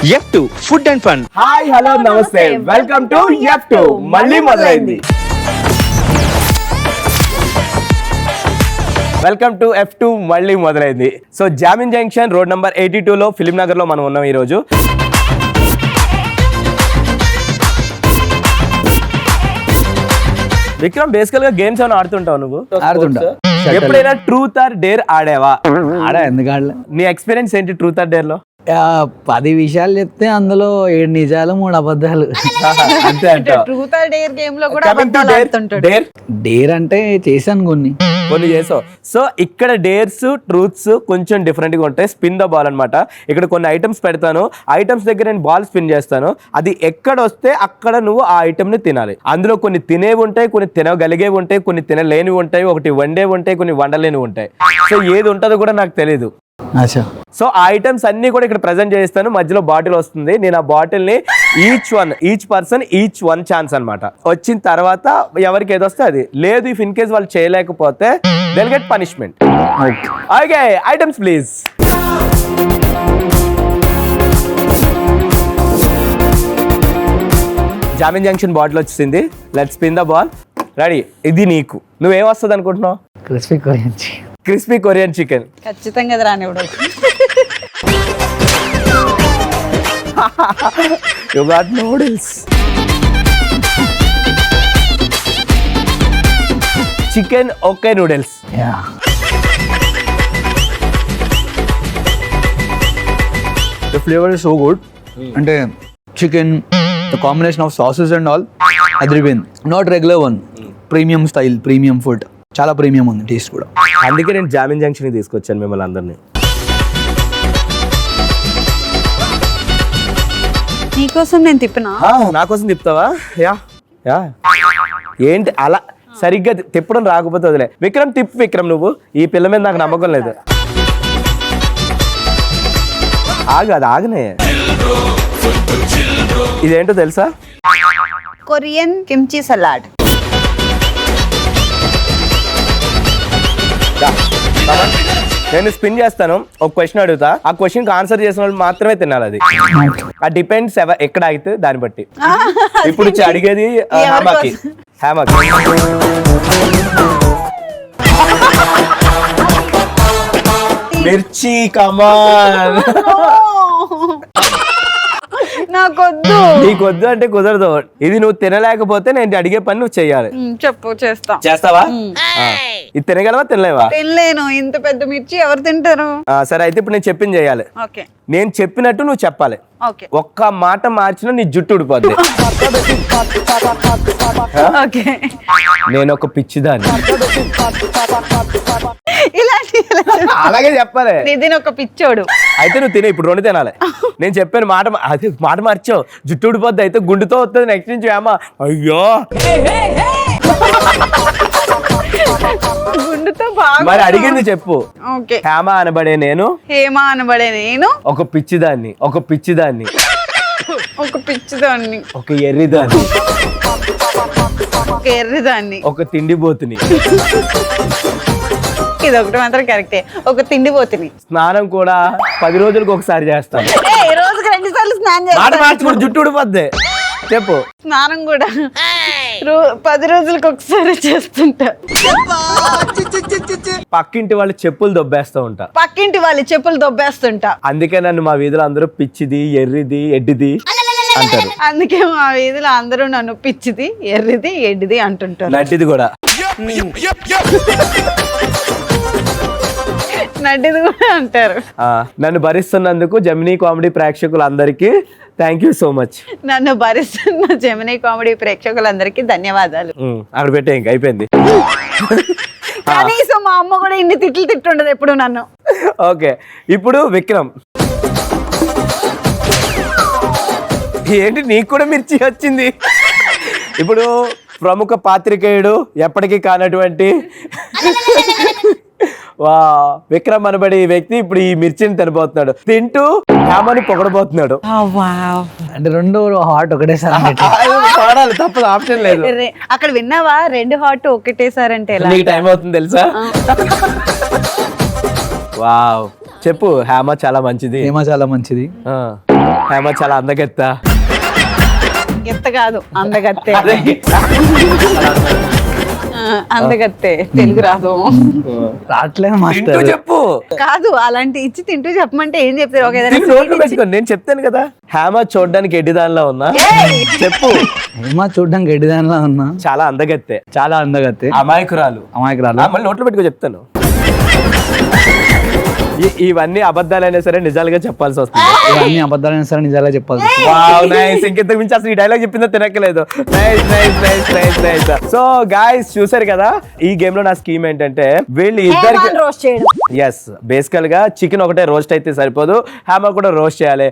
F2 food and fun. Hi hello నమస్తే welcome to F2 మళ్ళీ మొదలైంది. వెల్కమ్ టు F2 మళ్ళీ మొదలైంది. సో జామిన్ జంక్షన్ రోడ్ నంబర్ 82 లో ఫిలిం నగర్ లో మనం ఉన్నాం ఈ రోజు. విక్రమ్, బేసికల్ గా గేమ్స్ ఏమైనా ఆడుతుంటావు నువ్వు? ఆడుతుంటా. ఎప్పుడైనా ట్రూత్ ఆర్ డేర్ ఆడావా? ఆడా, ఎందుకు ఆడలే? నీ ఎక్స్పీరియన్స్ ఏంటి ట్రూత్ ఆర్ డేర్ లో? 10 విషయాలు చెప్తే అందులో 7 నిజాలు 3 అబద్ధాలు. అంతే అంట. ట్రూత్ ఆర్ డేర్ గేమ్ లో కూడా అబద్ధాలు ఆడుతుంటాడు. డేర్ అంటే చేశాను కొన్ని చేసావు. సో ఇక్కడ డేర్స్ ట్రూత్స్ కొంచెం డిఫరెంట్ గా ఉంటాయి. స్పిన్ ద బాల్ అనమాట. ఇక్కడ కొన్ని ఐటమ్స్ పెడతాను, ఐటమ్స్ దగ్గర నేను బాల్ స్పిన్ చేస్తాను. అది ఎక్కడ వస్తే అక్కడ నువ్వు ఆ ఐటమ్ ని తినాలి. అందులో కొన్ని తినేవి ఉంటాయి, కొన్ని తినగలిగేవి ఉంటాయి, కొన్ని తినలేనివి ఉంటాయి, ఒకటి వండేవి ఉంటాయి, కొన్ని వండలేనివి ఉంటాయి. సో ఏది ఉంటుందో కూడా నాకు తెలియదు. సో ఆ ఐటమ్స్ అన్ని కూడా ఇక్కడ ప్రెజెంట్ చేస్తాను. మధ్యలో బాటిల్ వస్తుంది. నేను ఆ బాటిల్ ని each person each one chance అన్నమాట. వచ్చిన తర్వాత ఎవరికి ఏది వస్తే అది. లేదు ఇఫ్ ఇన్ కేస్ వాళ్ళు చేయలేకపోతే they'll get punishment. Okay, items please. జామిన్ జంక్షన్ బాటిల్ వచ్చింది. Let's spin the ball. Ready. ఇది నీకు. నువ్వేం వస్తుంది అనుకుంటున్నావు? Crispy Korean chicken. ఖచ్చితంగా అది రానివ్వడు. You got noodles. Chicken okay noodles. The flavor is so good. అంటే chicken, the combination of sauces and all, అదిరిపోయింది. Not regular one. Premium style, premium food. చాలా ప్రీమియం ఉంది టేస్ట్ కూడా. అందుకే నేను జామిన్ జంక్షన్ తీసుకొచ్చాను మిమ్మల్ని అందరినీ. నీకోసం నేను తిప్పినా? నా కోసం తిప్పుతావా? Yeah yeah. ఏంటి అలా సరిగ్గా తిప్పడం రాకపోతే వదిలే. విక్రమ్ తిప్పు. విక్రమ్ నువ్వు. ఈ పిల్ల మీద నాకు నమ్మకం లేదు. అది ఆగనే. ఇదేంటో తెలుసా? Korean kimchi salad. నేను స్పిన్ చేస్తాను. ఒక క్వశ్చన్ అడుగుతా. ఆ క్వశ్చన్ కి ఆన్సర్ చేసిన వాళ్ళు మాత్రమే తినాలి. అది ఆ డిపెండ్స్ ఎక్కడ అయితే దాన్ని బట్టి. ఇప్పుడు అడిగేది హ్యామకి. మిర్చి కమాన్. నాకొద్దు. నీకొద్దు అంటే కుదరదు. ఇది నువ్వు తినలేకపోతే నేను అడిగే పని నువ్వు చెయ్యాలి. చెప్పు. చేస్తావా? ఇది తినగలవా తినలేవా? తినలేను. ఇంత పెద్ద మిర్చి ఎవరు తింటారు? సరే అయితే ఇప్పుడు నేను చెప్పింది చేయాలి. ఓకే. నేను చెప్పినట్టు నువ్వు చెప్పాలి. ఓకే. ఒక్క మాట మార్చినా నీ జుట్టు ఊడిపోద్ది. ఓకే. నేను ఒక పిచ్చిదాన్ని. ఇలాంటి అలాగే చెప్పాలి. నిధిన్ ఒక పిచ్చోడు. అయితే నువ్వు తినే. ఇప్పుడు 2 తినాలి. నేను చెప్పాను మాట మార్చావు. జుట్టు ఊడిపోద్ది. అయితే గుండుతో వస్తుంది నెక్స్ట్ నుంచి. ఏమా అయ్యో గుండుతో బాగా. మరి అడిగింది చెప్పు. ఓకే. హేమ అనబడే నేను. హేమ అనబడే నేను. ఒక పిచ్చిదాన్ని. ఒక పిచ్చిదాన్ని. ఒక ఎర్రిదాన్ని. ఒక ఎర్రిదాన్ని. ఒక తిండిబోతుని. ఇది ఒకటి మాత్రం కరెక్టే. ఒక తిండిపోతుని. స్నానం కూడా 10 రోజులకు ఒకసారి చేస్తాను. రోజుకి 2 సార్లు స్నానం మాట చేస్తాను. మార్చుకుంటే జుట్టు ఊడిపోద్ది. చెప్పు. స్నానం కూడా 10 రోజులకు ఒకసారి చేస్తుంటా. పక్కింటి వాళ్ళు చెప్పులు దొబ్బేస్తూ ఉంటా. పక్కింటి వాళ్ళు చెప్పులు దొబ్బేస్తుంటా. అందుకే నన్ను మా వీధిలో అందరూ పిచ్చిది, ఎర్రిది, ఎడ్డిది అంటారు. అందుకే మా వీధిలో అందరూ నన్ను పిచ్చిది, ఎర్రిది, ఎడ్డిది అంటుంటారు. నడ్డిది కూడా. నడ్డిది కూడా అంటారు. నన్ను భరిస్తున్నందుకు జెమినీ కామెడీ ప్రేక్షకులందరికీ థ్యాంక్ యూ సో మచ్. నన్ను భరిస్తున్న జెమినీ కామెడీ ప్రేక్షకులందరికీ ధన్యవాదాలు. అక్కడ పెట్టే ఇంక అయిపోయింది. కనీసం మా అమ్మ కూడా ఇన్ని తిట్లు తిట్టుండదు ఎప్పుడు నన్ను. ఓకే. ఇప్పుడు విక్రమ్. ఏంటి నీకు కూడా మిర్చి వచ్చింది? ఇప్పుడు ప్రముఖ పాత్రికేయుడు, ఎప్పటికీ కానటువంటి విక్రమ్ అనబడి ఈ వ్యక్తి ఇప్పుడు ఈ మిర్చిని తినబోతున్నాడు. తింటూ హేమని పొగడబోతున్నాడు. అంటే 2 హాట్ ఒకటేసారి పాడాలి, తప్పదు, ఆప్షన్ లేదు. అక్కడ విన్నావా? 2 హాట్ ఒకటేసారంటే నీకు టైం అవుతుంది తెలుసా? వావ్. చెప్పు. హేమ చాలా మంచిది. హేమ చాలా మంచిది. హేమ చాలా అందగెత్తా. ఎత్త కాదు అందగత్తే. అందగత్తే తెలుగు రాదు. రావట్లేదు తింటూ మాస్టర్. చెప్పు. కాదు అలాంటి ఇచ్చి తింటూ చెప్పమంటే ఏం చెప్తారు? ఒక ఏదైనా తిని నోట్లో పెట్టుకో. నేను చెప్తాను కదా, హేమ చూడడానికి ఎడ్డి దానిలో ఉన్నా చెప్పు. ఏమా చూడడానికి ఎడిదానిలా ఉన్నా, చాలా అందగెత్తే, చాలా అందగత్తే, అమాయకురాలు. అమాయకురాలు. మళ్ళీ నోట్లో పెట్టుకో చెప్తాను. ఇవన్నీ అబద్ధాలైనా సరే నిజాలుగా చెప్పాల్సి వస్తుంది. ఇవన్నీ అబద్ధాలైనా సరే నిజాలే చెప్పాలి. Wow nice. ఇంకెంతకు మించి అసలు ఈ డైలాగ్ చెప్పిందో తినక్కలేదు. Nice nice nice nice nice. So guys చూసారు కదా, ఈ గేమ్ లో నా స్కీమ్ ఏంటంటే వీళ్ళు ఇద్దరికి రోస్ట్ చేయడం. ఎస్ బేసికల్ గా చికెన్ ఒకటే రోస్ట్ అయితే సరిపోదు, హేమ కూడా రోస్ట్ చేయాలి.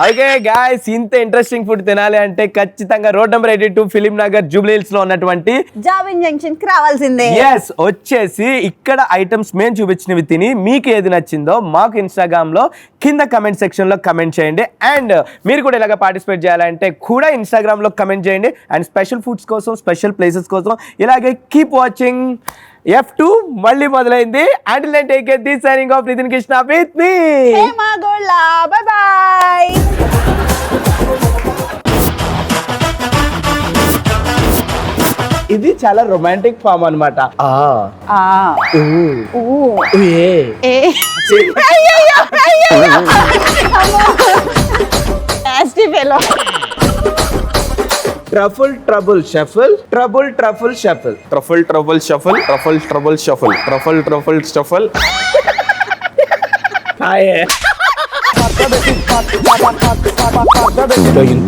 ఓకే గాయ్స్, ఇంత ఇంట్రెస్టింగ్ ఫుడ్ తినాలి అంటే ఖచ్చితంగా road number 82 film Nagar Jubilee hills లో ఉన్నటువంటి జాబిన్ జంక్షన్ కి రావాల్సిందే. ఎస్ వచ్చేసి ఇక్కడ ఐటమ్స్ మేము చూపించినవి తిని మీకు ఏది నచ్చిందో మాకు ఇన్స్టాగ్రామ్ లో కింద కమెంట్ సెక్షన్ లో కమెంట్ చేయండి. అండ్ మీరు కూడా ఇలాగ పార్టిసిపేట్ చేయాలంటే కూడా ఇన్స్టాగ్రామ్ లో కమెంట్ చేయండి. అండ్ స్పెషల్ ఫుడ్స్ కోసం, స్పెషల్ ప్లేసెస్ కోసం ఇలాగే కీప్ వాచింగ్. F2 మళ్ళీ మొదలైంది. Until then take care. This signing off Nitin Krishna with me Hema Golla. Bye bye. ఇది చాలా రొమాంటిక్ ఫామ్ అన్నమాట. Truffle trouble shuffle, trouble truffle shuffle, truffle trouble shuffle, truffle trouble shuffle, truffle truffle shuffle.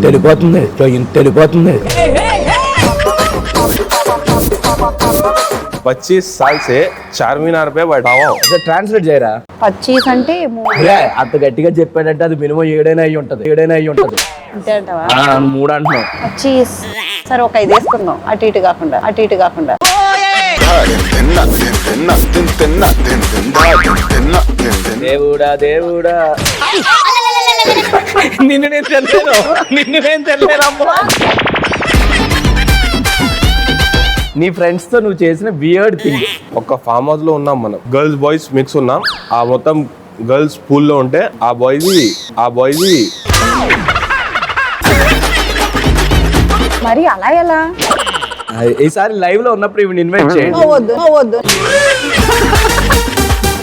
తెలిపోతుంది తెలిపోతుంది. 25 साल से चारमीनार पे बैठा हुआ हूँ. ట్రాన్స్లేట్ చేయరా? 25 అంటే అంత గట్టిగా చెప్పాడంటే అది మినిమం 7 అయి ఉంటది. 7 అయి ఉంటది. అంతే అంటావా? 3 అంటున్నావు. 25. సరే ఒక 5 వేసుకుందాం, అటు ఇటు కాకుండా, అటు ఇటు కాకుండా. దేవుడా దేవుడా, నిన్ను నేను తెల్లేనమ్మా. నీ ఫ్రెండ్స్ తో నువ్వు చేసిన వియర్డ్ థింగ్. ఒక ఫామ్ హౌస్ లో ఉన్నాం మనం, గర్ల్స్ బాయ్స్ మిక్స్ ఉన్నాం. ఆ మొత్తం గర్ల్స్ పూల్ లో ఉంటే ఆ బాయ్స్ మరి అలా ఎలా? ఈసారి లైవ్ లో ఉన్నప్పుడు ఇవి ఇన్వైట్ చేయండి. వద్దు.